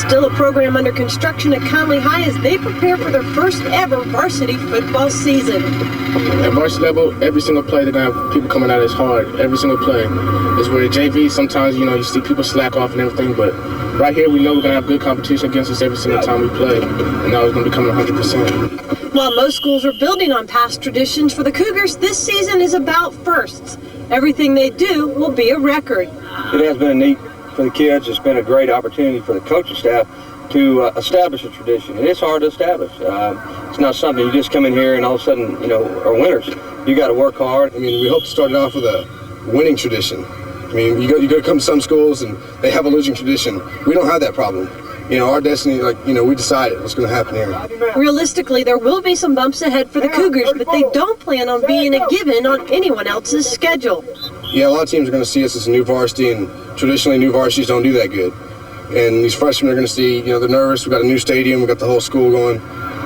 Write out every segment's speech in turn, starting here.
Still a program under construction at Connally High as they prepare for their first ever varsity football season. At varsity level, every single play they're going to have people coming out is hard. Every single play. It's where JV, sometimes, you see people slack off and everything, but right here we know we're going to have good competition against us every single time we play, and now it's going to be coming 100%. While most schools are building on past traditions, for the Cougars, this season is about firsts. Everything they do will be a record. It has been neat for the kids. It's been a great opportunity for the coaching staff to establish a tradition. And it's hard to establish. It's not something you just come in here and all of a sudden, are winners. You got to work hard. We hope to start it off with a winning tradition. You go to come to some schools and they have a losing tradition. We don't have that problem. Our destiny, we decided what's going to happen here. Realistically, there will be some bumps ahead for the Cougars, but they don't plan on being a given on anyone else's schedule. Yeah, a lot of teams are going to see us as a new varsity, and traditionally new varsities don't do that good. And these freshmen are going to see, they're nervous. We've got a new stadium. We've got the whole school going.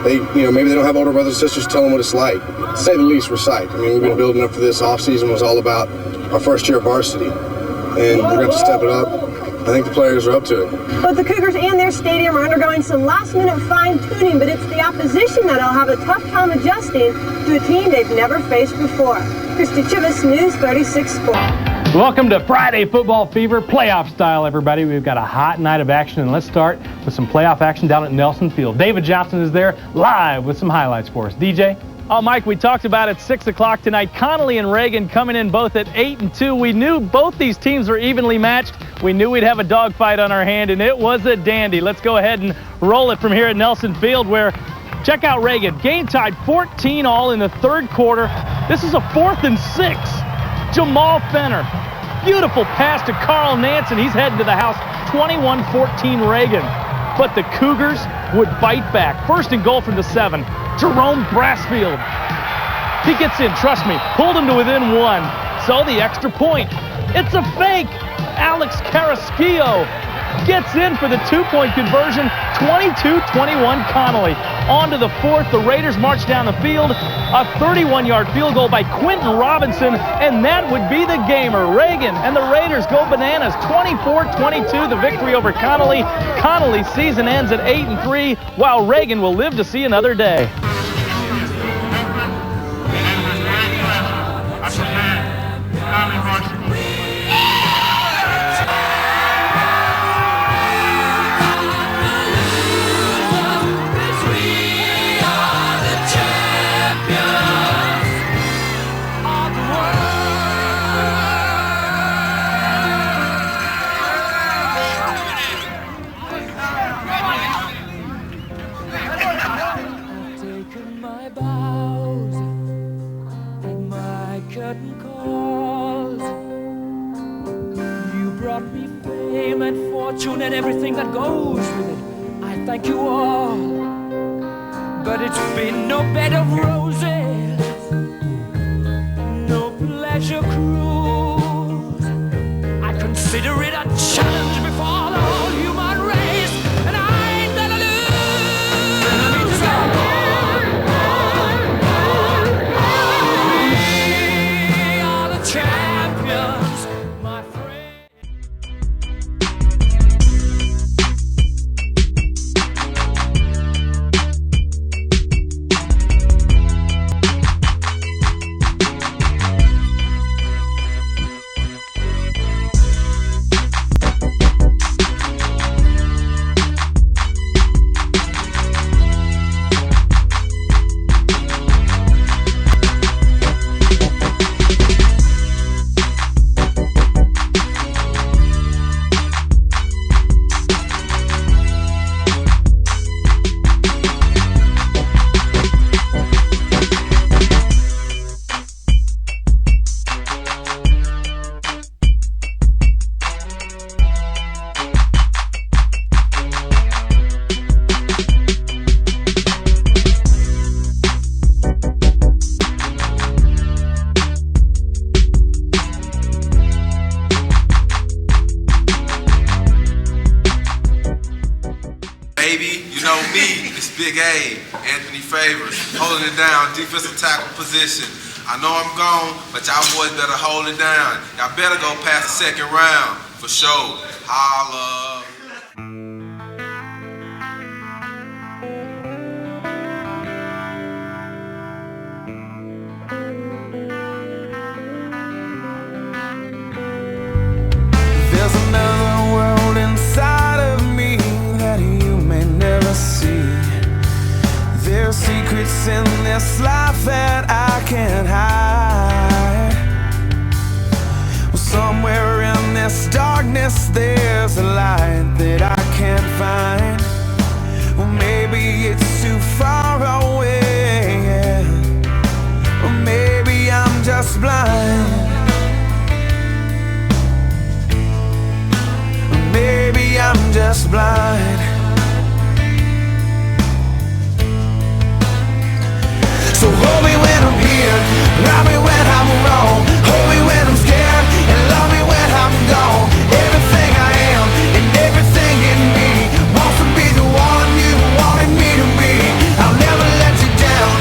Maybe they don't have older brothers and sisters to tell them what it's like. To say the least, we're psyched. We've been building up for this. Off-season was all about our first year of varsity. And we're going to step it up. I think the players are up to it. Both the Cougars and their stadium are undergoing some last-minute fine-tuning, but it's the opposition that'll have a tough time adjusting to a team they've never faced before. Christy Chivas, News 36 Sports. Welcome to Friday Football Fever, playoff style, everybody. We've got a hot night of action, and let's start with some playoff action down at Nelson Field. David Johnson is there live with some highlights for us. DJ? Oh, Mike, we talked about it 6 o'clock tonight. Connally and Reagan coming in both at 8-2. We knew both these teams were evenly matched. We knew we'd have a dogfight on our hand, and it was a dandy. Let's go ahead and roll it from here at Nelson Field, where, check out Reagan. Game tied 14 all in the third quarter. This is a 4th and 6. Jamal Fenner. Beautiful pass to Carl Nansen. He's heading to the house. 21-14 Reagan. But the Cougars would fight back. First and goal from the 7. Jerome Brassfield. He gets in, trust me. Pulled him to within 1. So the extra point. It's a fake. Alex Carrasquillo gets in for the 2-point conversion. 22-21 Connally. On to the 4th. The Raiders march down the field. A 31-yard field goal by Quentin Robinson, and that would be the gamer. Reagan and the Raiders go bananas. 24-22, the victory over Connally. Connally's season ends at 8-3, while Reagan will live to see another day. And everything that goes with it, I thank you all. But it's been no bed of roses, no pleasure cruise. I consider it a challenge before the whole human race, and I ain't gonna lose. We are the champions, my friend. Big A, Anthony Favors, holding it down, defensive tackle position. I know I'm gone, but y'all boys better hold it down. Y'all better go past the second round, for sure. Holla. this life that I can't hide. Well, somewhere in this darkness there's a light that I can't find. Well, maybe it's too far away, yeah. Or maybe I'm just blind. Or maybe I'm just blind. So hold me when I'm here, love me when I'm wrong, hold me when I'm scared, and love me when I'm gone. Everything I am and everything in me wants to be the one you wanted me to be. I'll never let you down,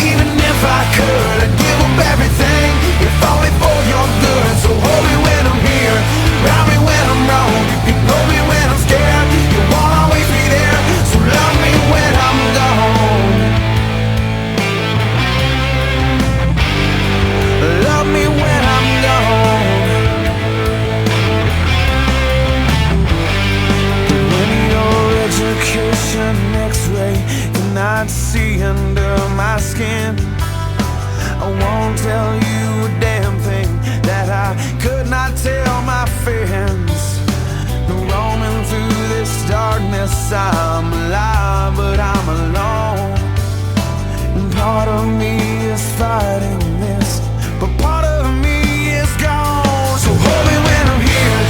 even if I could. I'd give up everything, if only for your good. So hold me when I'm here, love me when I'm wrong, you hold me when I'm scared, you won't always be there. So love me when I'm gone. Love me when I'm gone. When your education X-ray cannot see under my skin, I won't tell you a damn thing that I could not tell my friends. Roaming through this darkness, I'm alive, but I'm alone. And part of me is fighting this, but part of me is gone. So hold me when I'm here,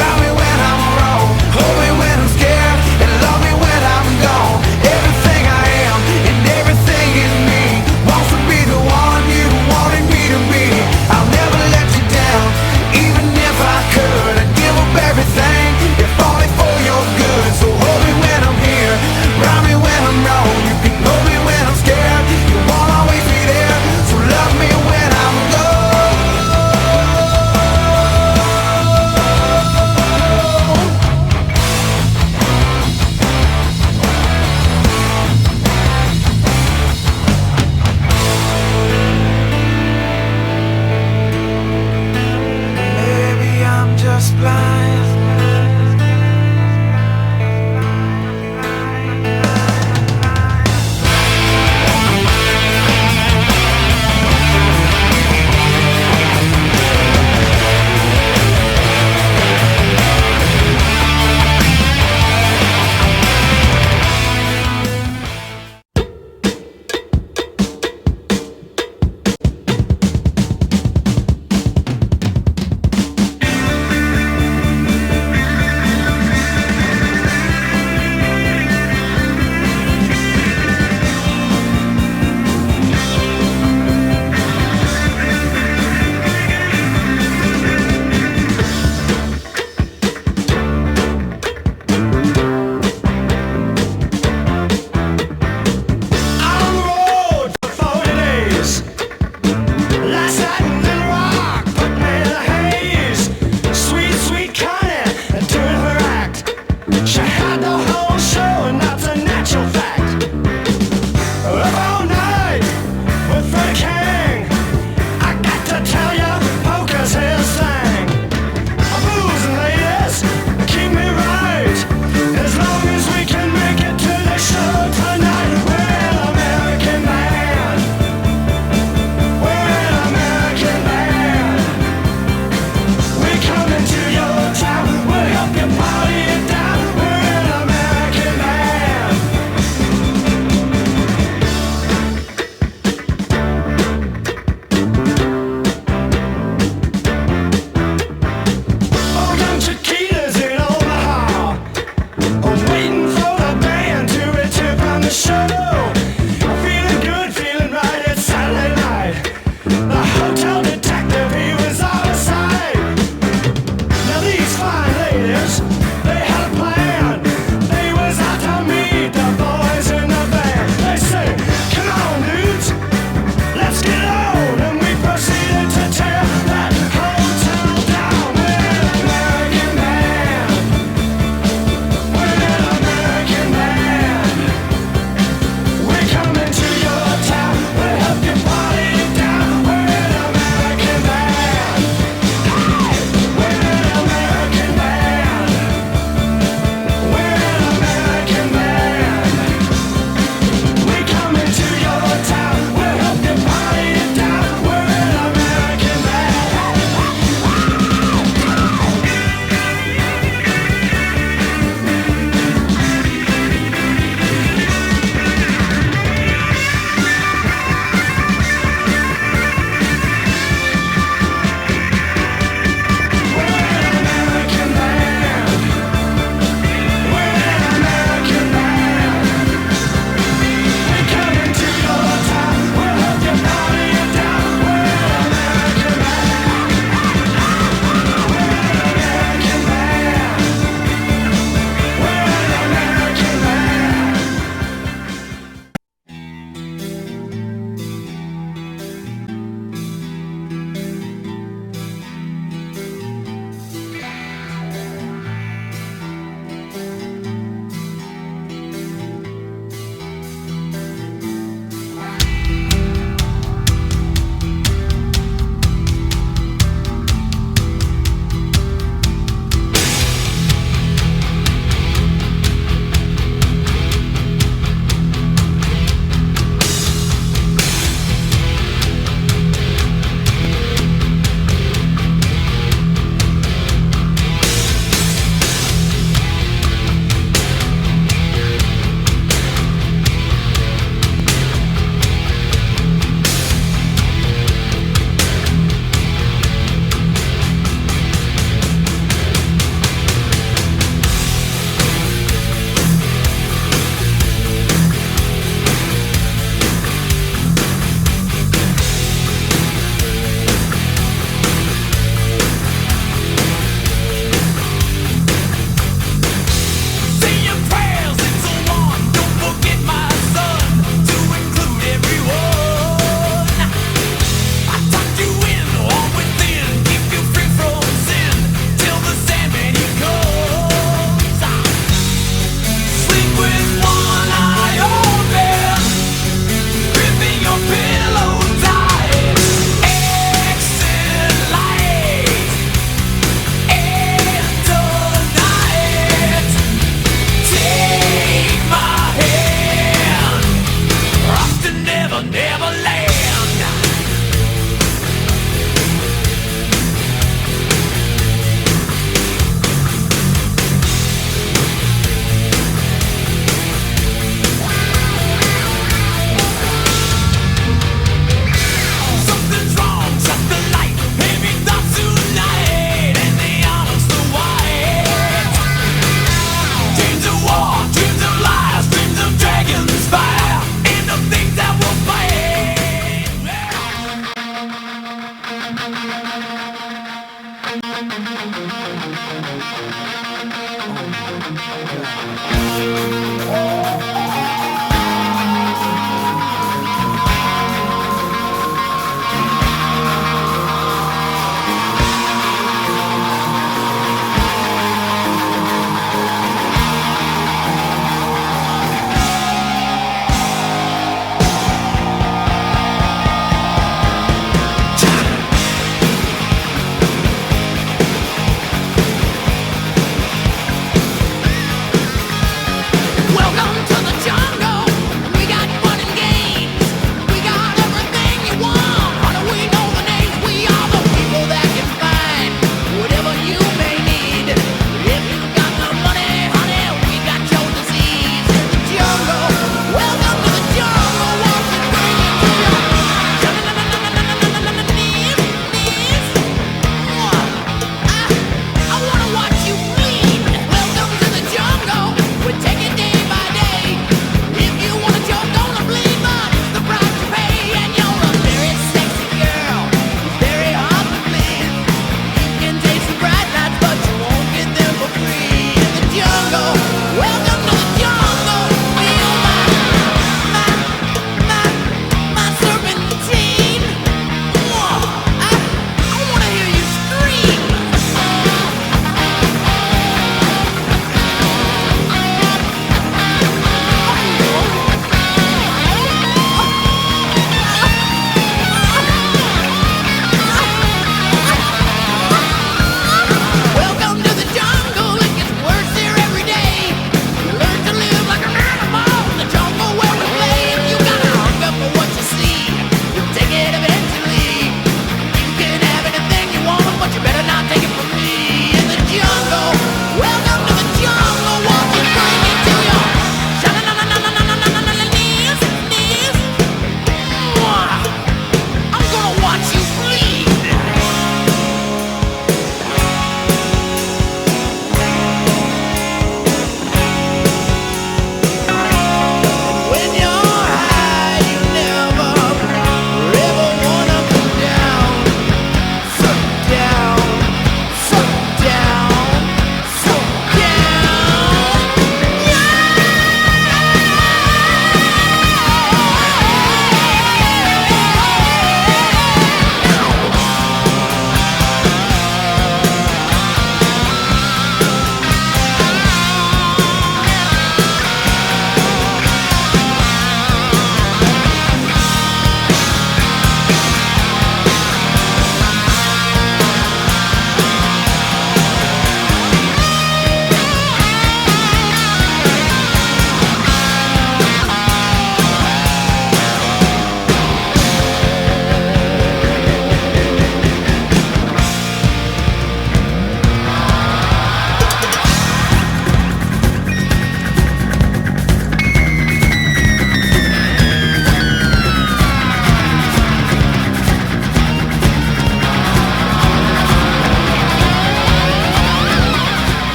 love me when I'm wrong, hold me when I'm scared, and love me when I'm gone. Everything I am and everything in me wants to be the one you wanted me to be. I'll never let you down, even if I could. I'd give up everything, if only for your good. So hold me when I'm here, love me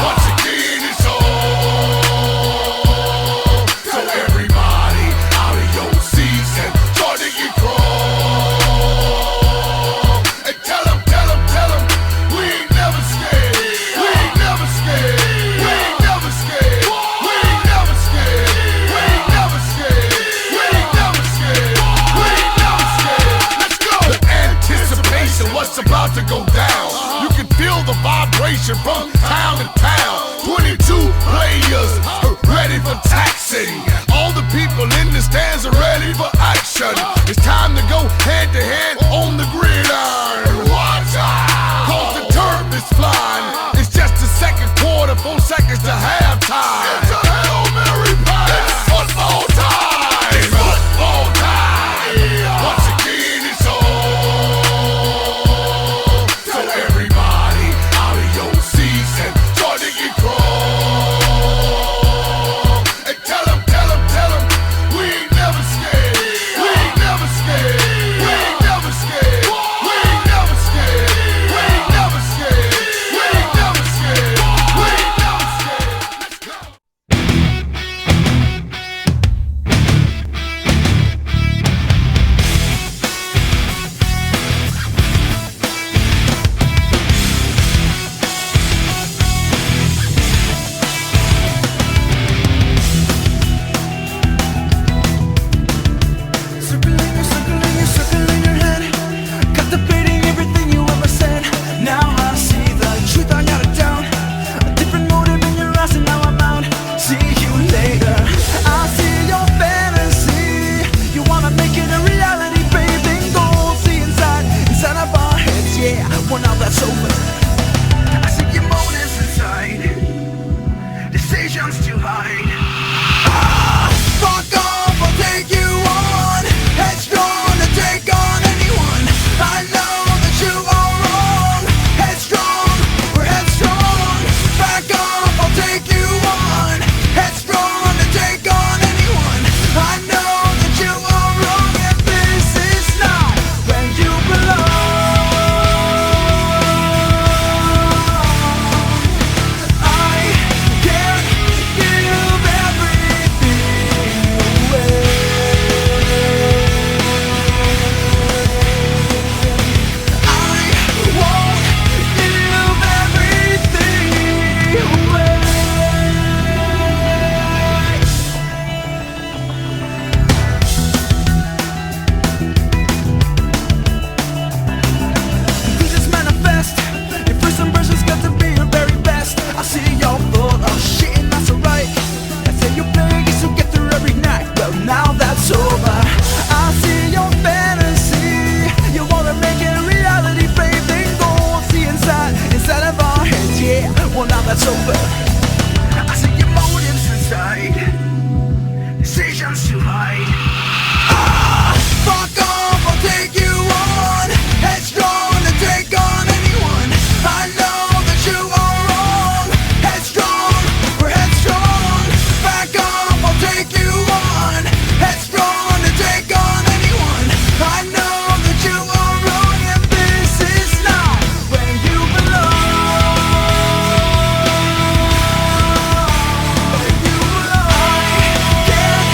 Once again, it's on. So everybody out of your marching from town to town. 22 players ready for taxing. All the people in the stands are ready for action. It's time to go hand to hand on the gridiron. Watch out! Cause the turf is flying. It's just the second quarter, 4 seconds to halftime. It's a Hail Mary pass. It's football time. It's football time. Once again, it's on. So everybody out of your seats and join the crawl. And tell them, we ain't never scared. We ain't never scared. We ain't never scared. We ain't never scared. We ain't never scared. We ain't never scared. We ain't never scared. Let's go. Circling your head, contemplating everything you ever said. Now I see the truth, I got it down. A different motive in your eyes, and now I'm out. See you later. I see your fantasy. You wanna make it a reality, baby. Go see inside of our heads, yeah. Well, now that's over. I see your motives inside. Decisions to hide. Fuck off, I'll take you on. Headstrong to take on anyone. I know that you are wrong. Headstrong, we're headstrong. Back off, I'll take you on. Headstrong to take on anyone. I know that you are wrong, and this is not where you belong. I can't give everything away. I won't give everything away. Please just manifest. Your first impression's got to be your very best. I see you're full of shit and that's alright. I say you play so get through every night. Well, now that's over. I see your fantasy. You wanna make it a reality, baby. Go see inside of our heads, yeah. Well, now that's over. I see your motives inside. Decisions to hide. Fuck off, I'll take you on. Headstrong to take on anyone. I know that you are wrong. Headstrong, we're headstrong. Back off, I'll take you on. Headstrong to take on anyone. I know that you are wrong, and this is not where you belong. Where you belong. I can't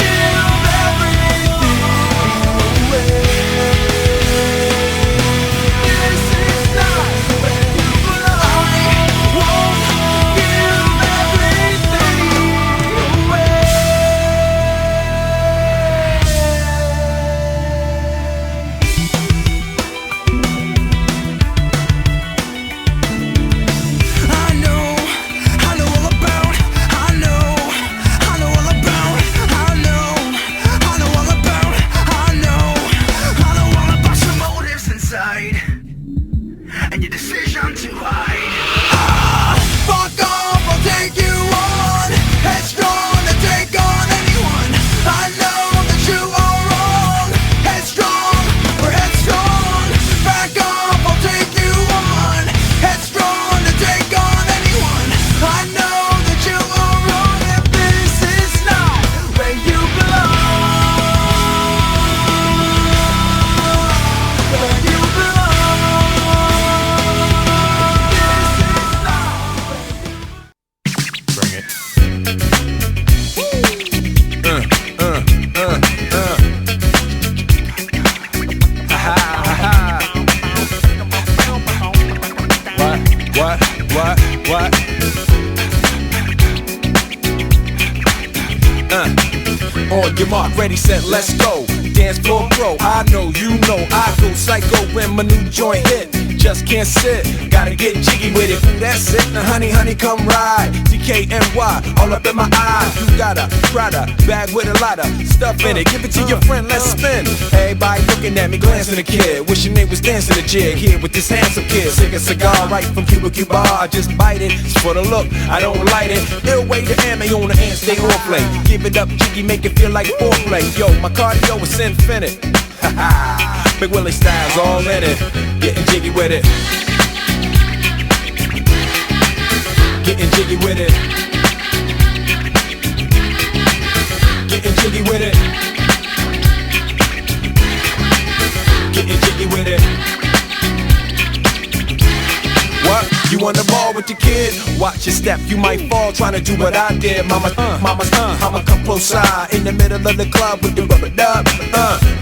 give everything away. This is not where you belong. I won't give everything away. I know all about. I know all about. I know all about. I know all about your motives inside and your decision to hide. Fuck off, I'll take you on. Headstrong to take on anyone. I know that you are wrong. Headstrong, we're headstrong. Back off, I'll take you on. Headstrong to take on anyone. I know that you are wrong, and this is not where you belong. Where you What? On your mark, ready, set, let's go. dance floor pro. I know, you know, I go psycho when my new joint hit. Just can't sit, gotta get jiggy with it. Ooh, that's it, now honey, honey, come ride. DKNY, all up in my eye. You got a Prada bag with a lot of stuff in it. Give it to your friend, let's spin. Everybody looking at me, glancing a kid. Wishing they was dancing a jig here with this handsome kid. Sick a cigar right from Cuba Cuba. I just bite it, it's for the look, I don't light it. Ill way to ammo on the hand, stay on play. Give it up, jiggy, make it feel like foreplay. Yo, my cardio is infinite. Big Willie style's all in it. Getting jiggy with it. Getting jiggy with it. Getting jiggy with it. Getting jiggy with it. What? You on the ball with your kid? Watch your step, you might fall trying to do what I did. Mama, I'ma come close side in the middle of the club with the rubber dub.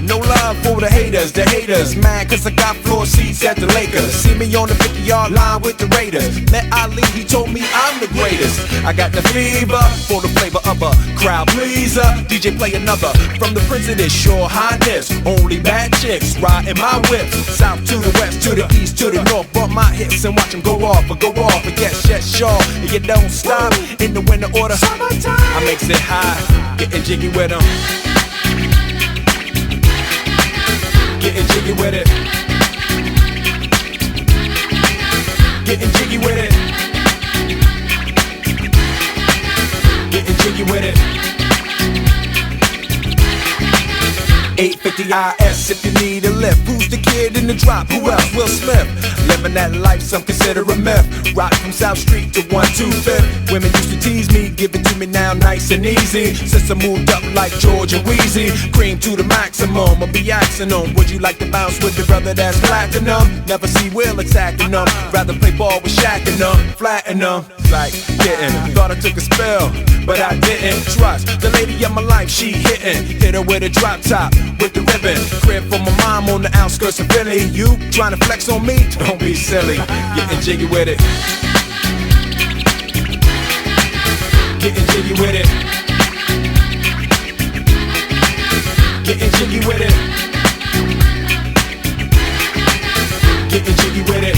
No love for the haters, mad cause I got floor seats at the Lakers. See me on the 50-yard line with the Raiders. Met Ali, he told me I'm the greatest. I got the fever for the flavor of a crowd pleaser. DJ play another from the Prince of this Shore Highness. Only bad chicks riding my whip. South to the west, to the east, to the north. Bump my hips and watch them go off. But go off, but yes, sure. And you don't stop in the winter order. I makes it high, getting jiggy with them. Getting jiggy with it. Getting jiggy with it. Getting jiggy with it. 850 IS if you need a lift. Who's the kid in the drop? Who else? Will Smith. Living that life, some consider a myth. Rock from South Street to 125th. Women used to tease me, give it to me now nice and easy. Since I moved up like George and Wheezy, cream to the maximum, I'll be axing them. Would you like to bounce with the brother that's platinum? Never see Will attacking them. Rather play ball with Shaq and them, flatten them. Like getting, thought I took a spell, but I didn't. Trust the lady of my life, she hitting. Hit her with a drop top, with the ribbon. Crib for my mom on the outskirts of Philly. You trying to flex on me? Don't be silly. Getting jiggy with it. Getting jiggy with it. Getting jiggy with it. Getting jiggy with it.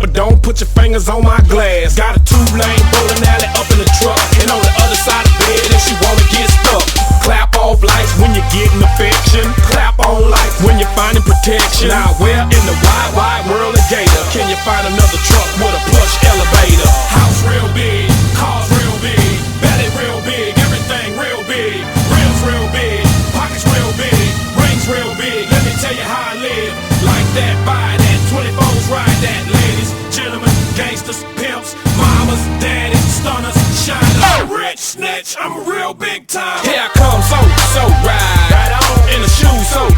but don't put your fingers on my glass. Got a 2-lane bowling alley up in the truck, and on the other side of the bed if she wanna get stuck. Clap off lights when you're getting affection. Clap on lights when you're finding protection. Now where in the wide, wide world of Gator can you find another truck with a plush elevator? House real big, cars real big, belly real big, everything real big, rims real big, pockets real big, rings real big. Let me tell you how I live. Like that, buy that, 24s ride that. Ladies, gentlemen, gangsters, pimps, mamas, daddies, stunners, shiners, rich snitch, I'm a real big time. Here I come, so ride, right on, in the shoes so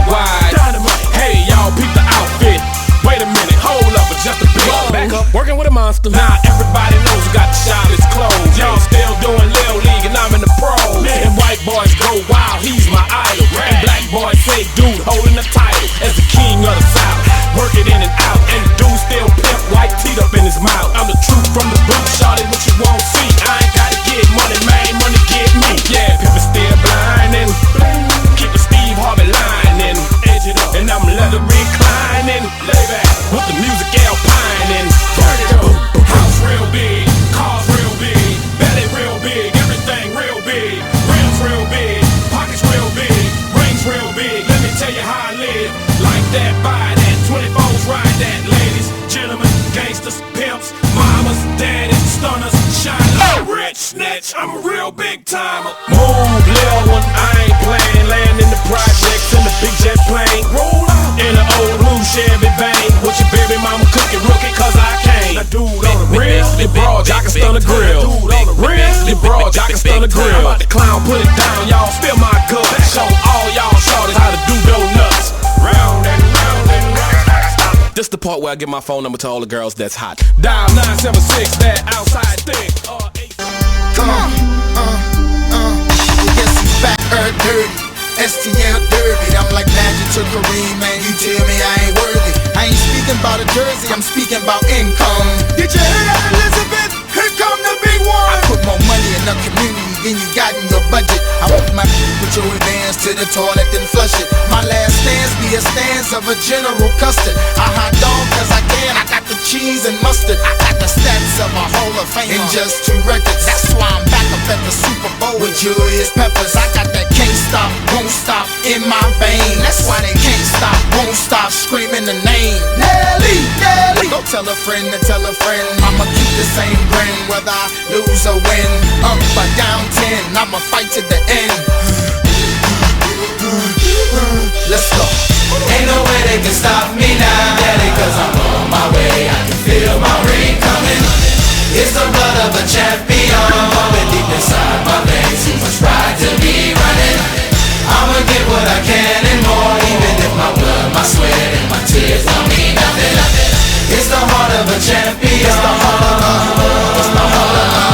wide. Dynamite. Hey y'all, peep the outfit. Wait a minute, hold up, just a bit. Back up, working with a monster. Now everybody knows who got the shyest clothes. Y'all still doing Lil League and I'm in the pros. And white boys go wild, he's my idol. And black boys say, dude, holding the title as the king of the South. Work it in and out, and the dude still pimp, white teeth up in his mouth. I'm the truth from the boot, shawty, what you won't see. I ain't gotta get money, man, money get me. Yeah, people still blinding, keep the Steve Harvey lining, edge it up, and I'm leather reclining, lay back with the music alpining. Turn it up, house real big, cars real big, belly real big, everything real big, rims real big, pockets real big, rings real big. Let me tell you how I live. Like that, buy that, 24s ride that. Ladies, gentlemen, gangsters, pimps, mamas, daddies, stunners, shiners, rich snitch, I'm a real big timer. Move, little one, I ain't playing. Land in the projects in the big jet plane. Roll out in the old blue Chevy Bang. With your baby mama cooking rookie, cause I came. Now dude on the real, the broad, I can stun the grill. Dude on the real, the broad, I can stun the grill. I'm about to clown, put it down, y'all, spill my guts. Show all y'all shorties how to do donuts. Round and round and round. This the part where I give my phone number to all the girls that's hot. Dial 976, that outside thing. Come on, yes, he's back, dirty, STL dirty. I'm like Magic to Kareem, man, you tell me I ain't worthy. I ain't speaking about a jersey, I'm speaking about income. Did you hear that, Elizabeth? Here come the big one. I put more money in the community than you got in your budget. I want my put your advance to the toilet and flush it. My last stance be a stance of a General Custard. I hot dog cause I can, I got the cheese and mustard. I got the stats of a Hall of Fame in just 2 records. That's why I'm back up at the Super Bowl with Julius Peppers. I got that can't stop, won't stop in my vein. That's why they can't stop, won't stop screaming the name Nelly, Nelly. Go tell a friend to tell a friend. I'ma keep the same grin whether I lose or win. Up or down 10, I'ma fight to the end. Let's go. Ain't no way they can stop me now, Daddy, cause I'm on my way. I can feel my ring coming. It's the blood of a champion pumping deep inside my veins. Too much pride to be running. I'ma get what I can and more, even if my blood, my sweat, and my tears don't mean nothing. It's the heart of a champion. It's the heart of a, it's the heart of a.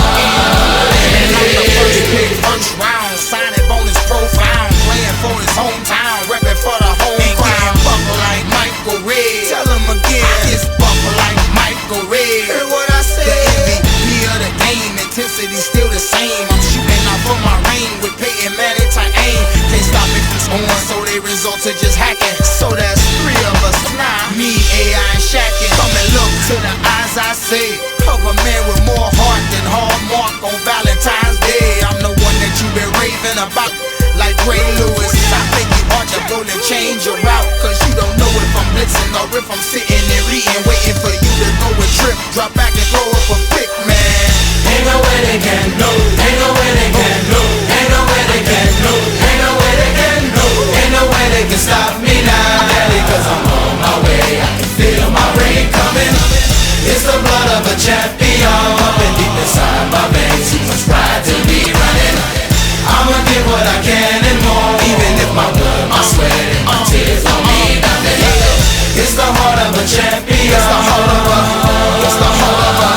And I'm the first pick, first round, signing bonus profound, playing for his hometown, repping for the home crowd. Buckle like Michael Red. Tell him again, it's buckle like Michael Red. Hear what I said? The MVP of the game, intensity still the same. I'm shooting out for my rain with Peyton Manning tight aim. Can't stop me from scoring, so they result to just hacking. So that's 3 of us now, me, AI, and Shaqin'. Come and look to the eyes, I say, of a man with more heart than Hallmark on Valentine's Day. I'm the one that you been raving about, like Ray Lewis. I think you ought to go and change your route, cause you don't know if I'm blitzing or if I'm sitting and reading, waiting for you to go and trip, drop back and throw up a pick, man. Ain't no way they can know. Ain't no way they can know. Ain't no way they can know. Ain't no way they can know. Ain't no way they can stop me now, Daddy, cause I'm on my way. I can feel my ring coming. It's the blood of a champion pumping deep inside my veins. Too much pride to be running. I'ma get what I can and more, even if my blood, my sweat, and my tears don't mean nothing. It's the heart of a champion. It's the heart of a, it's the heart of a.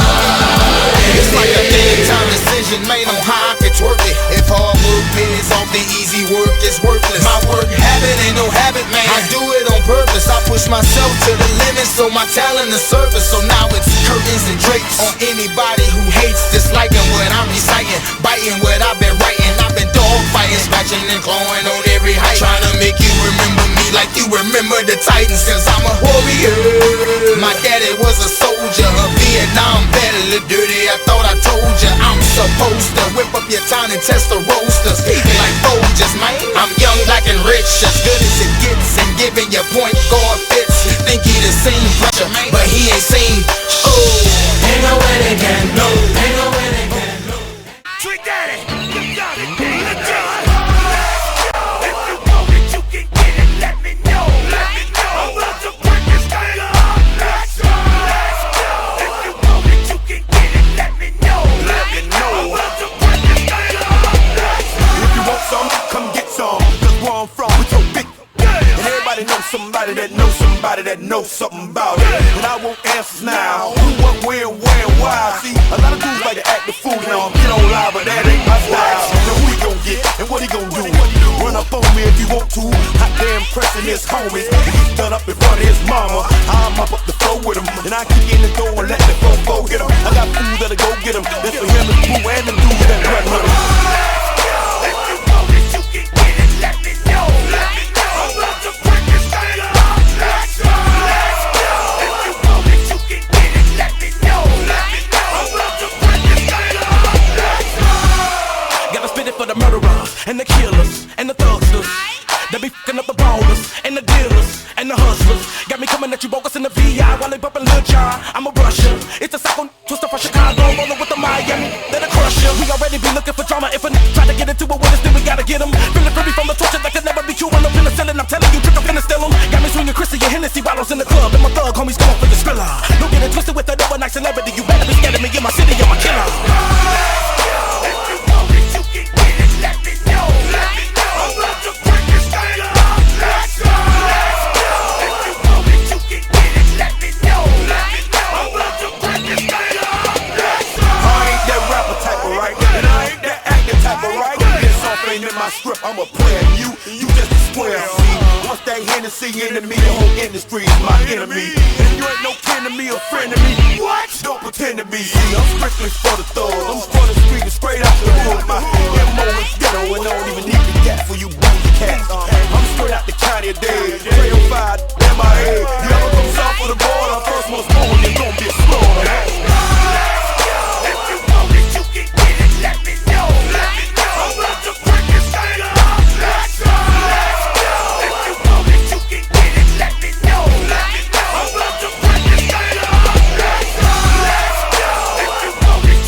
It's like a big time decision made on how I could twerk it. If hard work pays off, then easy work is worthless. My work habit ain't no habit, man. I do it on purpose. I push myself to the limit, so my talent is surface. So now it's curtains and drapes on anybody who hates, disliking what I'm reciting, biting what I've been writing. I've been dog fighting, scratching and clawing on every height, trying to make you remember me like you remember the Titans, cause I'm a warrior. My daddy was a soldier, a Vietnam vet, a little dirty, I thought I told ya. I'm supposed to whip up your town and test the roasters, like Folgers, man. I'm young, black and rich, as good as it gets, and giving your point guard fits. He think he the same pressure, but he ain't seen. Oh, Ain't no way they can know. Ain't no way they can know. Trick Daddy, you got it, let's go. If you want it, you can get it, let me know. Let me know. I'm about to break this thing up. Let's go. Let's go. If you want it, you can get it, let me know. Let me know. I'm about to break this thing up. Let's go. If you want some, come get some. Cause where I'm from, we so big. And everybody knows somebody that knows somebody that knows something about it. And I want answers now. Who, what, where, and why. See, a lot of dudes like to act the fool now. Get on live, but that ain't my style. Now who he gon' get and what he gon' do? Run up on me if you want to. Hot damn pressing his homies. He's done up in front of his mama. I'm up the floor with him. And I kick in the door and let the go get him. I got fools that'll go get him. That's for him and Pooh and them dudes that run with him. If you want it, you can get it, let me know. Let me know. I'm about to break this thing up. Let's go. Let's go. If you want it, you can get it, let me know. Let me know. I'm about to break this thing up. Let's go. Gotta spit it for the murderers and the killers and the thugsters. They be fucking up the ballers and the dealers and the hustlers. Got me coming at you bogus in the VI while they bumping Lil John. I'm a Russia. It's a psycho twister from Chicago, rolling with the Miami. They're the crusher. We already be looking for drama. If a try to get into it with us, then we gotta get them. Feeling free from the torture that could never be cured. No penicillin. I'm telling you, trick, I'm finna steal them. Got me swinging Chrissy and Hennessy bottles in the club, and my thug homies going for the skrilla. Don't get it twisted with that overnight celebrity. You better be scared of me in my city, I'm a killer. If you want it, you can get it, let me know. Let me know. I'm about to break this thing up. Let's go. Let's go. If you want it, you can get it, let me know. Let me know. I'm about to break this thing up. Let's go. I ain't that rapper type of right, and I ain't that acting type of right. This off ain't in my script, I'm a player. You just a square. See, once that Hennessy into me, the whole industry is my enemy. And you ain't no kin to me or friend to me. What? Don't pretend to be. See, I'm strictly for the thugs. I'm for the street and straight out the hood. My MO is ghetto and I don't even need the gap for you booty cats. I'm straight out the county of Dade. 305 MIA. You ever come south of the border? First most born, you're gonna be slaughtered. If you want it, you can get it, let me know. Let me know. I'm about to break this thing up. Let's go. Let's go. If you want it, you can get it, let me know. Let me know. I'm about to break this thing up. Let's go. Let's go. If you want it,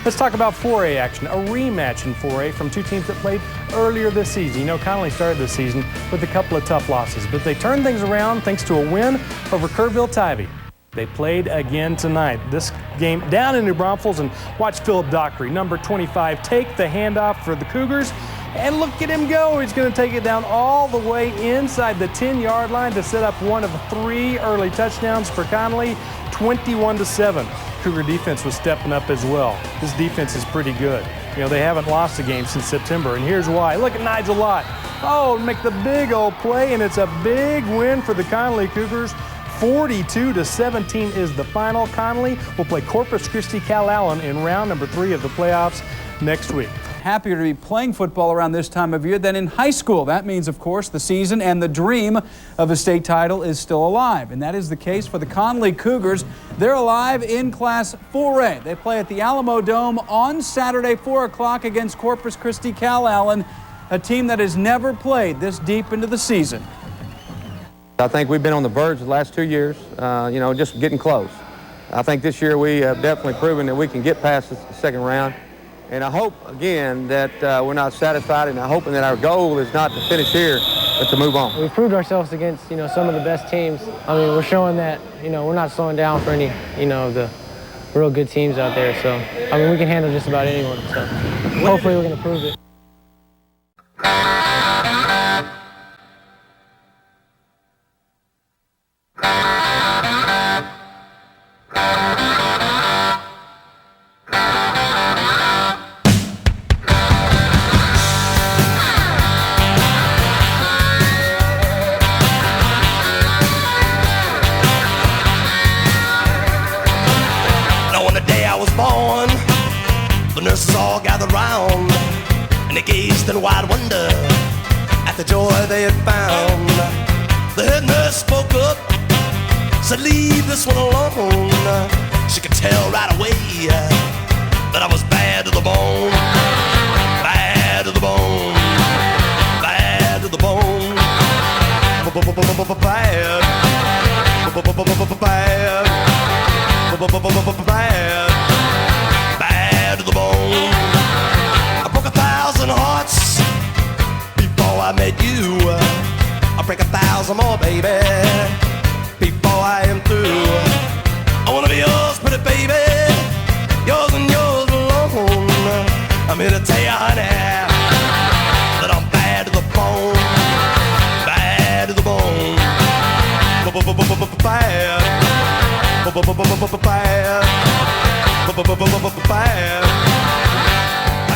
Let's talk about 4A action, a rematch in 4A from two teams that played earlier this season. You know, Connally started this season with a couple of tough losses, but they turned things around thanks to a win over Kerrville-Tivy. They played again tonight. This game down in New Braunfels, and watch Philip Dockery, number 25, take the handoff for the Cougars. And look at him go. He's going to take it down all the way inside the 10-yard line to set up one of 3 early touchdowns for Connally, 21-7. Cougar defense was stepping up as well. This defense is pretty good. You know, they haven't lost a game since September, and here's why. Look at Nigel Lott. Oh, make the big old play, and it's a big win for the Connally Cougars. 42-17 is the final. Connally will play Corpus Christi Calallen in round number 3 of the playoffs next week. Happier to be playing football around this time of year than in high school. That means, of course, the season and the dream of a state title is still alive. And that is the case for the Connally Cougars. They're alive in Class 4A. They play at the Alamo Dome on Saturday, 4 o'clock against Corpus Christi Calallen, a team that has never played this deep into the season. I think we've been on the verge the last 2 years, you know, just getting close. I think this year we have definitely proven that we can get past the second round. And I hope, again, that we're not satisfied, and I'm hoping that our goal is not to finish here, but to move on. We've proved ourselves against, you know, some of the best teams. I mean, we're showing that, you know, we're not slowing down for any, you know, of the real good teams out there. So, I mean, we can handle just about anyone. So, hopefully we're going to prove it. Nurses all gathered round, and they gazed in wide wonder at the joy they had found. The head nurse spoke up, said, "Leave this one alone." She could tell right away that I was bad to the bone, bad to the bone, bad to the bone, bad to the bone. I broke 1,000 hearts before I met you. I'll break 1,000 more, baby, before I am through. I wanna be yours, pretty baby, yours and yours alone. I'm here to tell you, honey, that I'm bad to the bone, bad to the bone, bad, bad.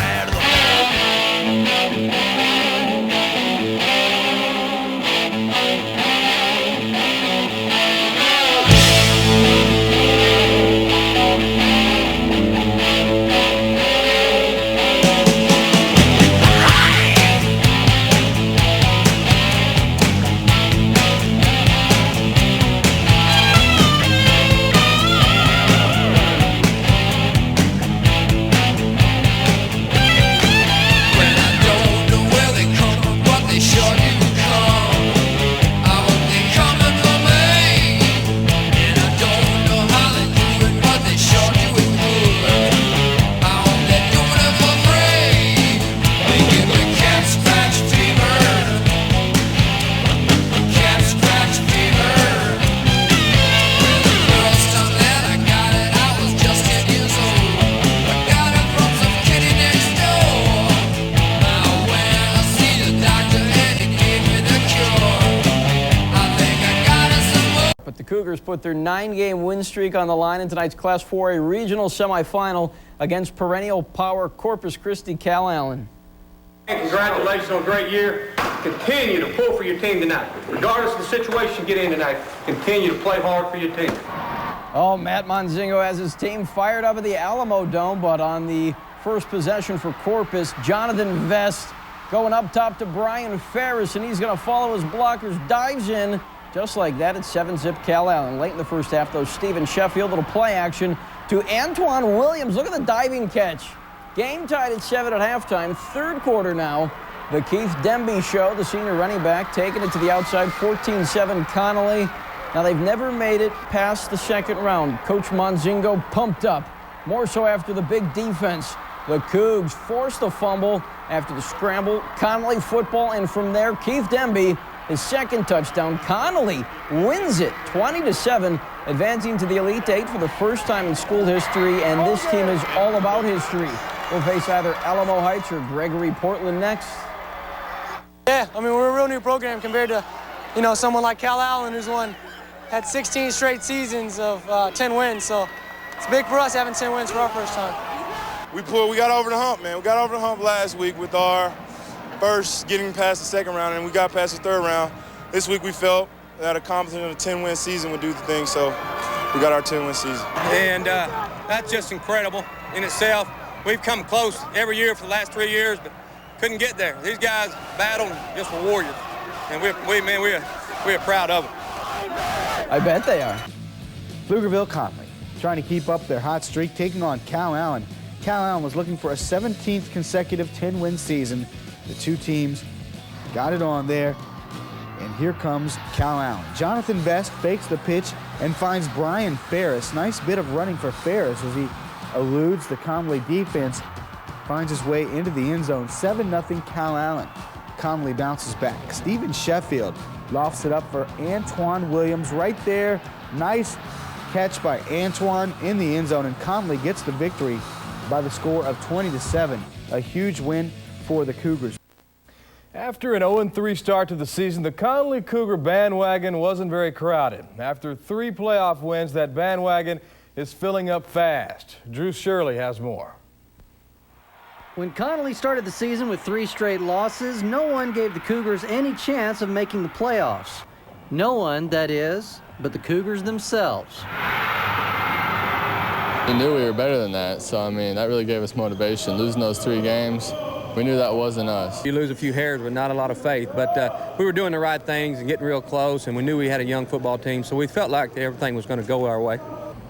Cougars put their 9-game win streak on the line in tonight's Class 4A regional semifinal against perennial power Corpus Christi Calallen. Congratulations on a great year. Continue to pull for your team tonight. Regardless of the situation you get in tonight, continue to play hard for your team. Oh, Matt Monzingo has his team fired up at the Alamo Dome, but on the first possession for Corpus, Jonathan Vest going up top to Brian Ferris, and he's going to follow his blockers, dives in. Just like that, it's 7-zip Calallen. Late in the first half, though, Stephen Sheffield, little play action to Antoine Williams. Look at the diving catch. Game tied at 7 at halftime. Third quarter now. The Keith Demby show, the senior running back, taking it to the outside, 14-7 Connally. Now, they've never made it past the second round. Coach Monzingo pumped up More so after the big defense. The Cougs forced the fumble after the scramble. Connally football, and from there, Keith Demby, his second touchdown. Connally wins it 20-7, advancing to the Elite Eight for the first time in school history, and this team is all about history. We'll face either Alamo Heights or Gregory Portland next. Yeah, I mean, we're a real new program compared to, someone like Cal Allen, who's had 16 straight seasons of 10 wins, so it's big for us having 10 wins for our first time. We got over the hump, man. We got over the hump last week with our first getting past the second round, and we got past the third round. This week we felt that accomplishing of a 10-win season would do the thing, so we got our 10-win season. And that's just incredible in itself. We've come close every year for the last 3 years, but couldn't get there. These guys battled just for warriors, and we're proud of them. I bet they are. Pflugerville Connally trying to keep up their hot streak, taking on Cal Allen. Cal Allen was looking for a 17th consecutive 10-win season. The two teams got it on there, and here comes Cal Allen. Jonathan Vest fakes the pitch and finds Brian Ferris. Nice bit of running for Ferris as he eludes the Connally defense, finds his way into the end zone. 7-0 Cal Allen. Connally bounces back. Stephen Sheffield lofts it up for Antoine Williams right there. Nice catch by Antoine in the end zone, and Connally gets the victory by the score of 20-7. A huge win for the Cougars. After an 0-3 start to the season, the Connally Cougar bandwagon wasn't very crowded. After 3 playoff wins, that bandwagon is filling up fast. Drew Shirley has more. When Connally started the season with 3 straight losses, no one gave the Cougars any chance of making the playoffs. No one, that is, but the Cougars themselves. We knew we were better than that, so I mean, that really gave us motivation. Losing those 3 games, we knew that wasn't us. You lose a few hairs with not a lot of faith, but we were doing the right things and getting real close, and we knew we had a young football team, so we felt like everything was going to go our way.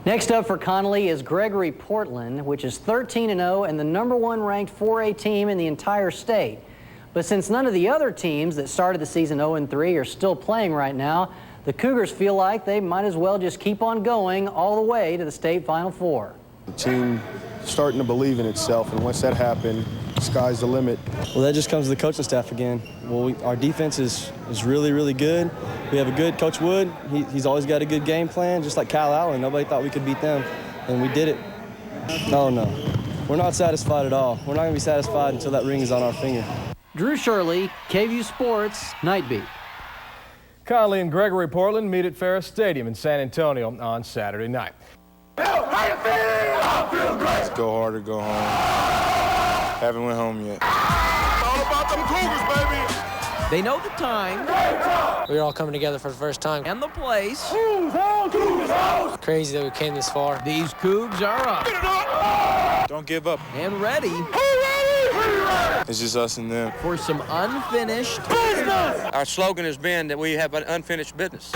Next up for Connally is Gregory Portland, which is 13-0 and the #1 ranked 4A team in the entire state. But since none of the other teams that started the season 0-3 are still playing right now, the Cougars feel like they might as well just keep on going all the way to the state Final Four. The team starting to believe in itself, and once that happened, sky's the limit. Well, that just comes to the coaching staff again. Well, our defense is really, really good. We have a good Coach Wood. He's always got a good game plan, just like Kyle Allen. Nobody thought we could beat them, and we did it. No. We're not satisfied at all. We're not going to be satisfied until that ring is on our finger. Drew Shirley, KVU Sports, Night Beat. Connally and Gregory Portland meet at Ferris Stadium in San Antonio on Saturday night. Let's go hard or go home. Haven't went home yet. All about them Cougars, baby. They know the time. We were all coming together for the first time. And the place. Crazy that we came this far. These Cougs are up. Don't give up. And ready. It's just us and them. For some unfinished business. Our slogan has been that we have an unfinished business.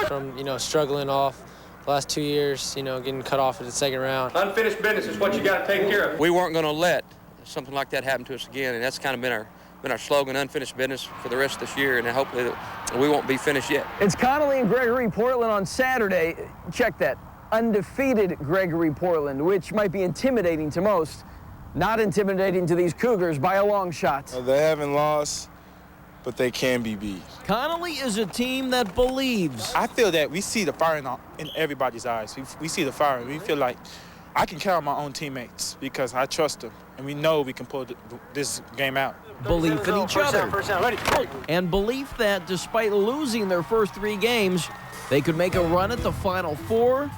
From, struggling off the last 2 years, getting cut off at the second round. Unfinished business is what you got to take care of. We weren't going to let something like that happen to us again, and that's kind of been our slogan, unfinished business, for the rest of this year, and hopefully we won't be finished yet. It's Connally and Gregory Portland on Saturday. Check that. Undefeated Gregory Portland, which might be intimidating to most. Not intimidating to these Cougars by a long shot. They haven't lost, but they can be beat. Connally is a team that believes. I feel that we see the fire in everybody's eyes. We see the fire. We feel like I can count on my own teammates because I trust them, and we know we can pull this game out. Belief in each other. And belief that despite losing their first 3 games, they could make a run at the Final Four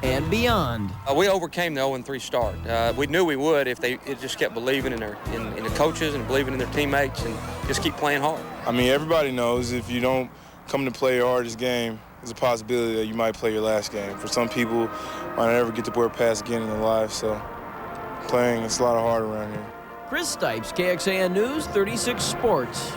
and beyond. We overcame the 0-3 start. We knew we would if they just kept believing in the coaches and believing in their teammates and just keep playing hard. I mean, everybody knows if you don't come to play your hardest game, there's a possibility that you might play your last game. For some people, might never get to wear pass again in their life, so playing, it's a lot of hard around here. Chris Stipes, KXAN News, 36 Sports.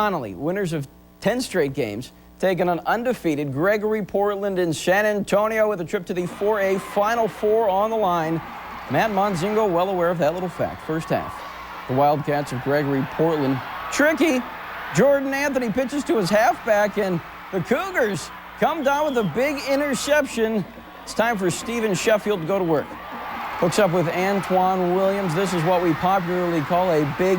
Connally, winners of 10 straight games, taking on undefeated Gregory Portland in San Antonio with a trip to the 4A Final Four on the line. Matt Monzingo well aware of that little fact. First half, the Wildcats of Gregory Portland. Tricky. Jordan Anthony pitches to his halfback, and the Cougars come down with a big interception. It's time for Steven Sheffield to go to work. Hooks up with Antoine Williams. This is what we popularly call a big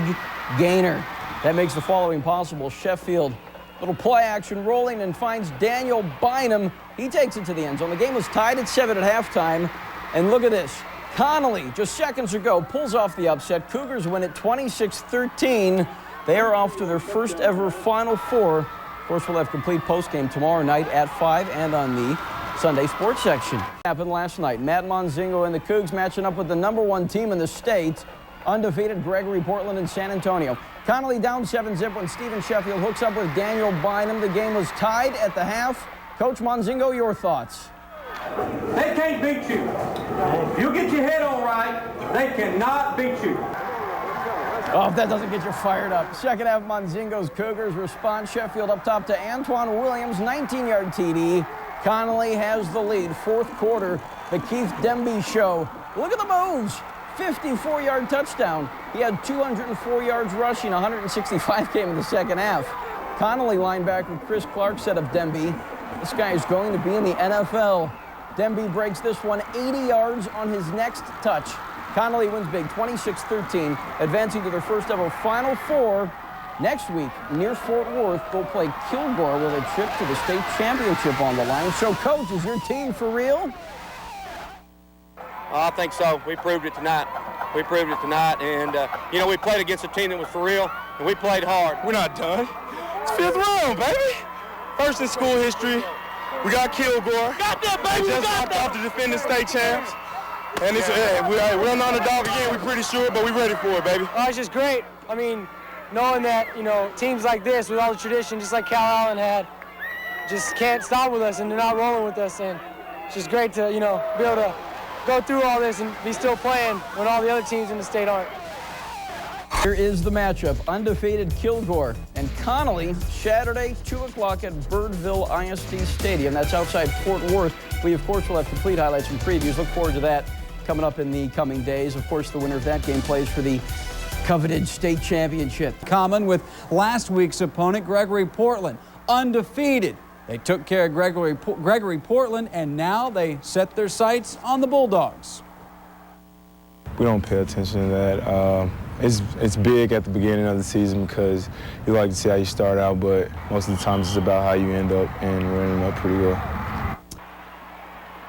gainer. That makes the following possible. Sheffield, little play action rolling, and finds Daniel Bynum. He takes it to the end zone. The game was tied at 7 at halftime. And look at this. Connally, just seconds ago, pulls off the upset. Cougars win at 26-13. They are off to their first ever Final Four. Of course, we'll have complete postgame tomorrow night at 5 and on the Sunday sports section. Happened last night. Matt Monzingo and the Cougs matching up with the #1 team in the state, undefeated Gregory Portland in San Antonio. Connally down 7-0 when Steven Sheffield hooks up with Daniel Bynum. The game was tied at the half. Coach Monzingo, your thoughts? They can't beat you. If you get your head on right, they cannot beat you. Oh, if that doesn't get you fired up. Second half, Monzingo's Cougars respond. Sheffield up top to Antoine Williams, 19-yard TD. Connally has the lead. Fourth quarter, the Keith Demby show. Look at the moves. 54-yard touchdown. He had 204 yards rushing, 165 came in the second half. Connally linebacker Chris Clark said of Demby, this guy is going to be in the NFL. Demby breaks this one 80 yards on his next touch. Connally wins big, 26-13, advancing to their first ever Final Four. Next week, near Fort Worth, they'll play Kilgore with a trip to the state championship on the line. So, Coach, is your team for real? I think so. We proved it tonight. We proved it tonight, and, we played against a team that was for real, and we played hard. We're not done. It's 5th round, baby. First in school history. We got Kilgore. Got that, baby. We just knocked off the defending state champs. And it's, we're on the dog again, we're pretty sure, but we're ready for it, baby. Oh, it's just great. I mean, knowing that, teams like this with all the tradition, just like Cal Allen had, just can't stop with us, and they're not rolling with us. And it's just great to, be able to go through all this and be still playing when all the other teams in the state aren't. Here is the matchup. Undefeated Kilgore and Connally, Saturday, 2 o'clock at Birdville ISD Stadium. That's outside Fort Worth. We, of course, will have complete highlights and previews. Look forward to that coming up in the coming days. Of course, the winner of that game plays for the coveted state championship. Common with last week's opponent, Gregory Portland, undefeated. They took care of Gregory Portland, and now they set their sights on the Bulldogs. We don't pay attention to that. It's big at the beginning of the season because you like to see how you start out, but most of the time it's about how you end up, and we're ending up pretty well.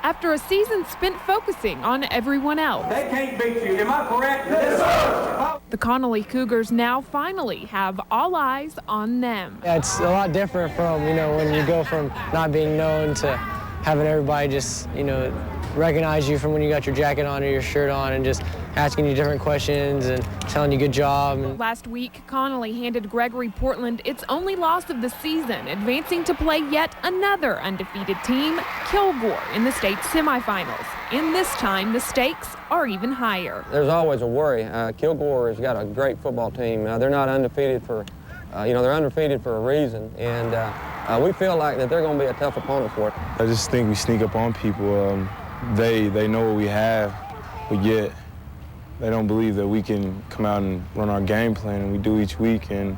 After a season spent focusing on everyone else, They can't beat you. Am I correct? Yes, sir. the Connally Cougars now finally have all eyes on them. Yeah, it's a lot different from, when you go from not being known to having everybody just, recognize you from when you got your jacket on or your shirt on and just asking you different questions and telling you good job. Last week, Connally handed Gregory Portland its only loss of the season, advancing to play yet another undefeated team, Kilgore, in the state semifinals. And this time, the stakes are even higher. There's always a worry. Kilgore has got a great football team. They're not undefeated for, they're undefeated for a reason, and we feel like that they're going to be a tough opponent for it. I just think we sneak up on people. They know what we have, but yet they don't believe that we can come out and run our game plan, and we do each week, and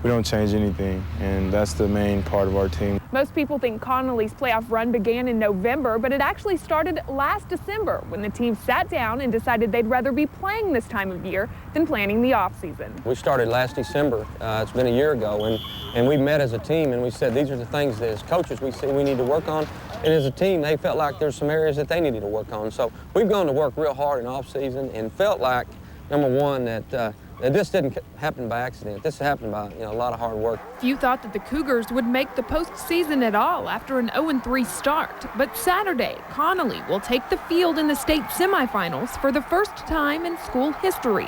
we don't change anything, and that's the main part of our team. Most people think Connally's playoff run began in November, but it actually started last December when the team sat down and decided they'd rather be playing this time of year than planning the offseason. We started last December. It's been a year ago, and we met as a team, and we said these are the things that as coaches we see we need to work on. And as a team, they felt like there's some areas that they needed to work on. So we've gone to work real hard in off-season and felt like, number one, that this didn't happen by accident. This happened by a lot of hard work. Few thought that the Cougars would make the postseason at all after an 0-3 start. But Saturday, Connally will take the field in the state semifinals for the first time in school history.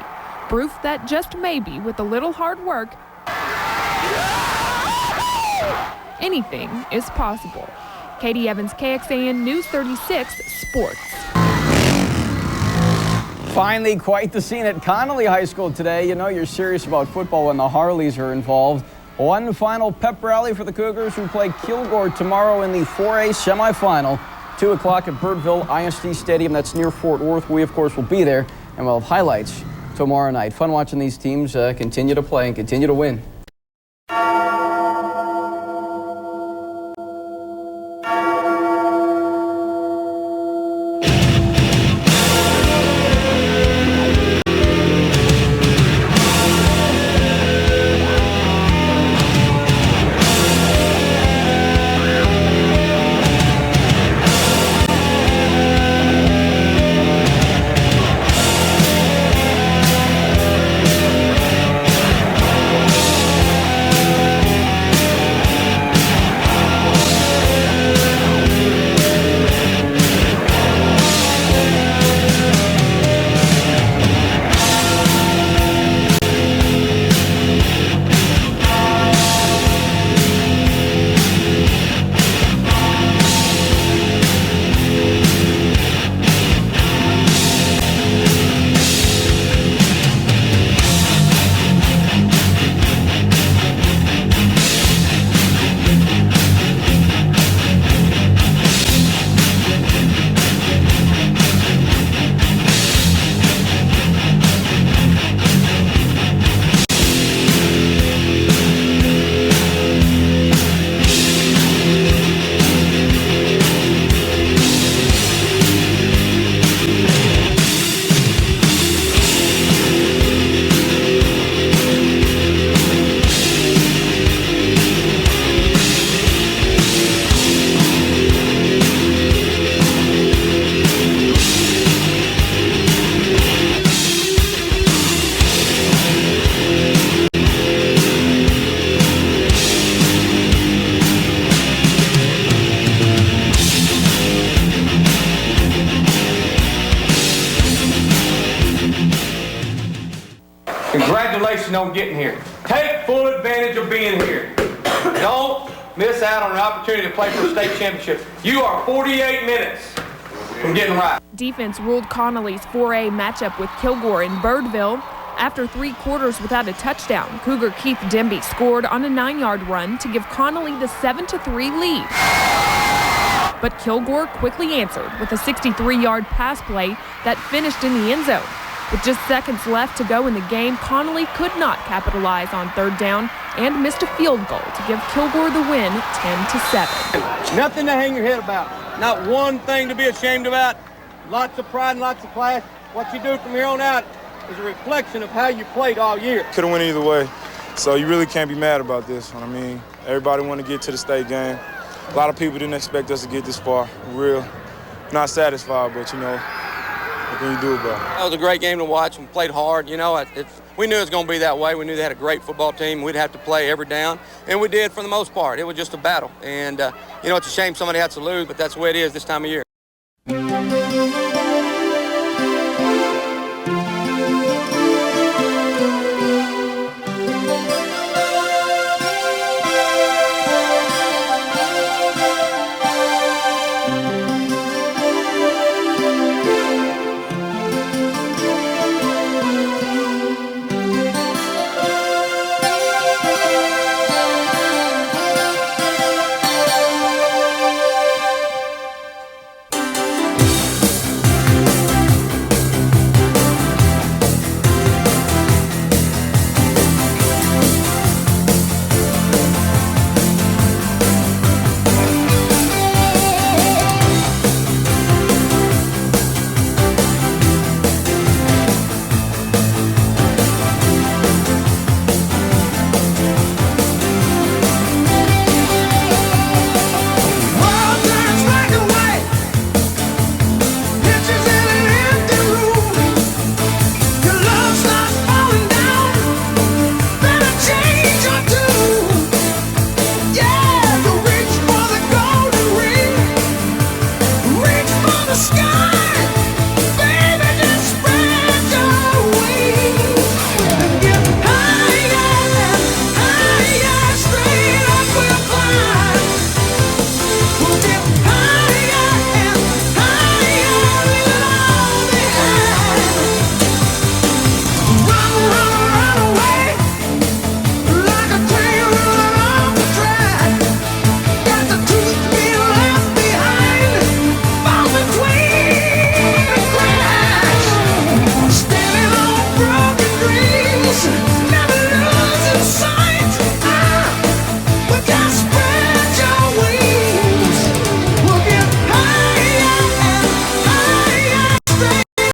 Proof that just maybe, with a little hard work, anything is possible. Katie Evans, KXAN News 36 Sports. Finally, quite the scene at Connally High School today. You're serious about football when the Harleys are involved. One final pep rally for the Cougars, who play Kilgore tomorrow in the 4A semifinal. 2 o'clock at Birdville ISD Stadium. That's near Fort Worth. We, of course, will be there, and we'll have highlights tomorrow night. Fun watching these teams continue to play and continue to win. Congratulations on getting here. Take full advantage of being here. Don't miss out on an opportunity to play for a state championship. You are 48 minutes from getting right. Defense ruled Connally's 4A matchup with Kilgore in Birdville. After 3 quarters without a touchdown, Cougar Keith Demby scored on a 9-yard run to give Connally the 7-3 lead. But Kilgore quickly answered with a 63-yard pass play that finished in the end zone. With just seconds left to go in the game, Connally could not capitalize on 3rd down and missed a field goal to give Kilgore the win 10-7. Nothing to hang your head about. Not one thing to be ashamed about. Lots of pride and lots of class. What you do from here on out is a reflection of how you played all year. Could have went either way, so you really can't be mad about this one. I mean, everybody wanted to get to the state game. A lot of people didn't expect us to get this far. We're not satisfied, but, you know, what can you do about it? That was a great game to watch and played hard. You know, we knew it was going to be that way. We knew they had a great football team. We'd have to play every down, and we did for the most part. It was just a battle. And, you know, it's a shame somebody had to lose, but that's the way it is this time of year.